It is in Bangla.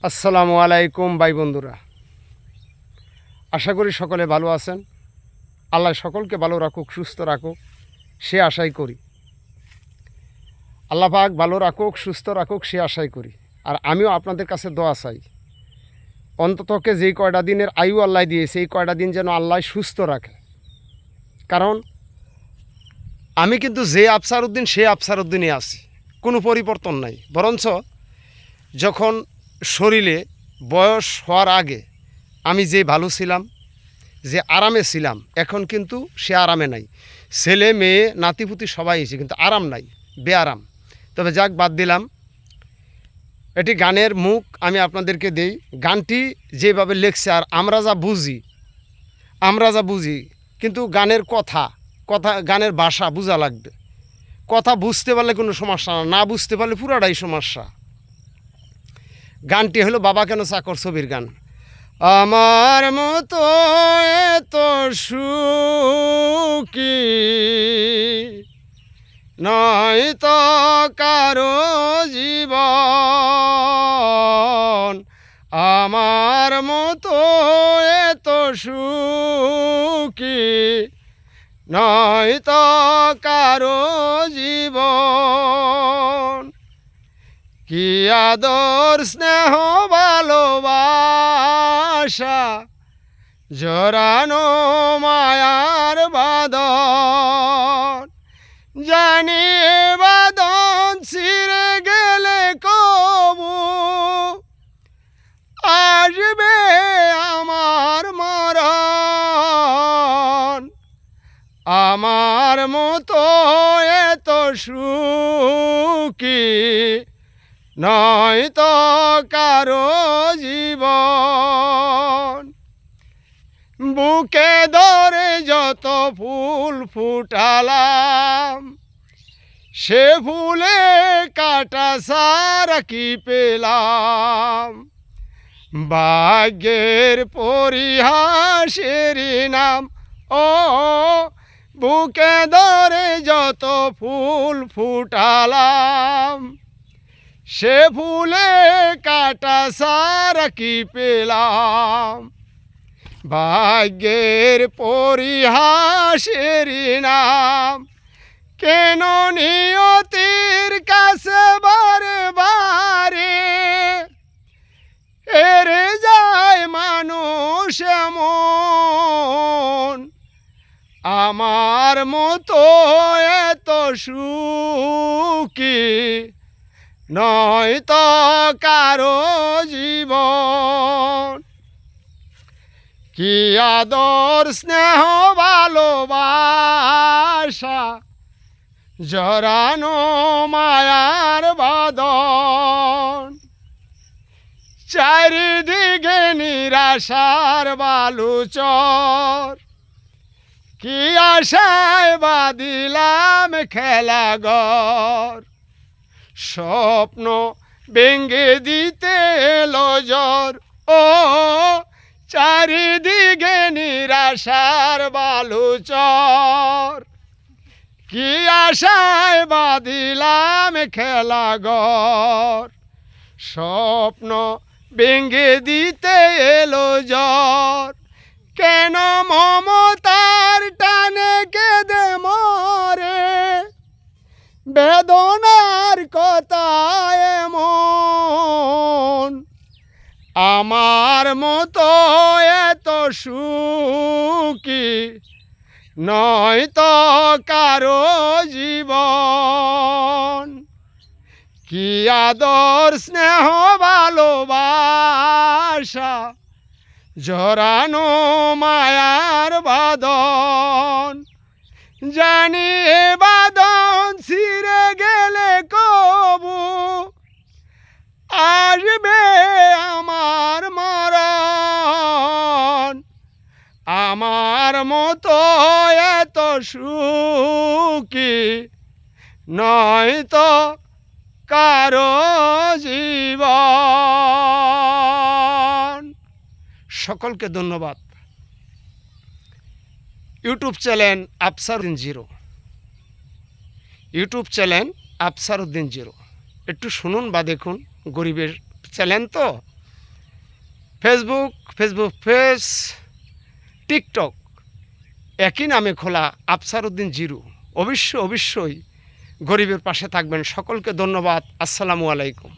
আসসালামু আলাইকুম ভাই বন্ধুরা, আশা করি সকলে ভালো আছেন। আল্লাহ সকলকে ভালো রাখুক, সুস্থ রাখুক, সে আশাই করি। আল্লাহ পাক ভালো রাখুক, সুস্থ রাখুক, সে আশাই করি। আর আমিও আপনাদের কাছে দোয়া চাই, অন্ততকে যেই কয়টা দিনের আয়ু আল্লাহ দিয়েছে এই কয়টা দিন যেন আল্লাহ সুস্থ রাখে। কারণ আমি কিন্তু যে আফসার উদ্দিন সে আফসার উদ্দিনই আছি, কোনো পরিবর্তন নাই। বরঞ্চ যখন শরীরে বয়স হওয়ার আগে আমি যে ভালো ছিলাম, যে আরামে ছিলাম, এখন কিন্তু সে আরামে নাই। ছেলে মেয়ে নাতিপুতি সবাই এসে কিন্তু আরাম নাই, বেআরাম। তবে যাক, বাদ দিলাম। এটি গানের মুখ আমি আপনাদেরকে দেই। গানটি যেভাবে লেখছে আর আমরা যা বুঝি কিন্তু গানের কথা গানের ভাষা বোঝা লাগবে। কথা বুঝতে পারলে কোনো সমস্যা না, না বুঝতে পারলে পুরাটাই সমস্যা। গানটি হলো বাবা কেন চাকর ছবির গান। আমার মতো এত সুখী নয় তো কারো জীবন, আমার মতো এত সুখী নয় তো কারো জীবন। কি আদর স্নেহ ভালোবাসা জড়ানো মায়ার বাঁধন, জানি বাঁধন ছিঁড়ে গেলে কবু আসবে আমার মরণ। আমার মতো এত সুখী নয় তো কারো জীবন। বুকে ধরে যত ফুল ফুটালাম, সে ফুলে কাটা সারা কি পেলাম। ভাগ্যের পরিহাসের নাম ও, বুকে ধরে যত ফুল ফুটালাম, সে ফুলে কাটা সারা কি পেলাম। ভাগ্যের পরিহাসের নাম কেন নিয়তির কাছে বারে বারে হেরে যায় মানুষ এমন। আমার মতো এত সুখী নয় তো কারো জীবন। কি আদর স্নেহ ভালোবাসা জড়ানো মায়ার বাঁধন, চারিদিকে নিরাশার বালুচর, কি আশায় বাঁধিলাম খেলাঘর। স্বপ্ন ভেঙে দিতে এলো জ্বর ও, চারিদিকে নিরাশার বালুচর, কি আশায় বাঁধিলাম খেলাঘর। স্বপ্ন ভেঙে দিতে এলো জ্বর, কেন মমতার টানে কেঁদে মরে বেদনার কথা এমন। আমার মতো এত সুখী নয় তো কারো জীবন। কি আদর স্নেহ ভালোবাসা জড়ানো মায়ার বাঁধন, জানি এ বাঁধন ছিঁড়ে গেলে কবু আসবে আমার মরণ। আমার মতো এত সুখী নয় তো কারো জীবন। সকলকে ধন্যবাদ। YouTube channel Afsaruddin zero, YouTube channel Afsaruddin zero. একটু শুনুন বা দেখুন, গরিবের চ্যানেল তো ফেসবুক পেজ, টিকটক একই নামে খোলা আফসার উদ্দিন জিরু। অবশ্যই গরিবের পাশে থাকবেন। সকলকে ধন্যবাদ। আসসালামু আলাইকুম।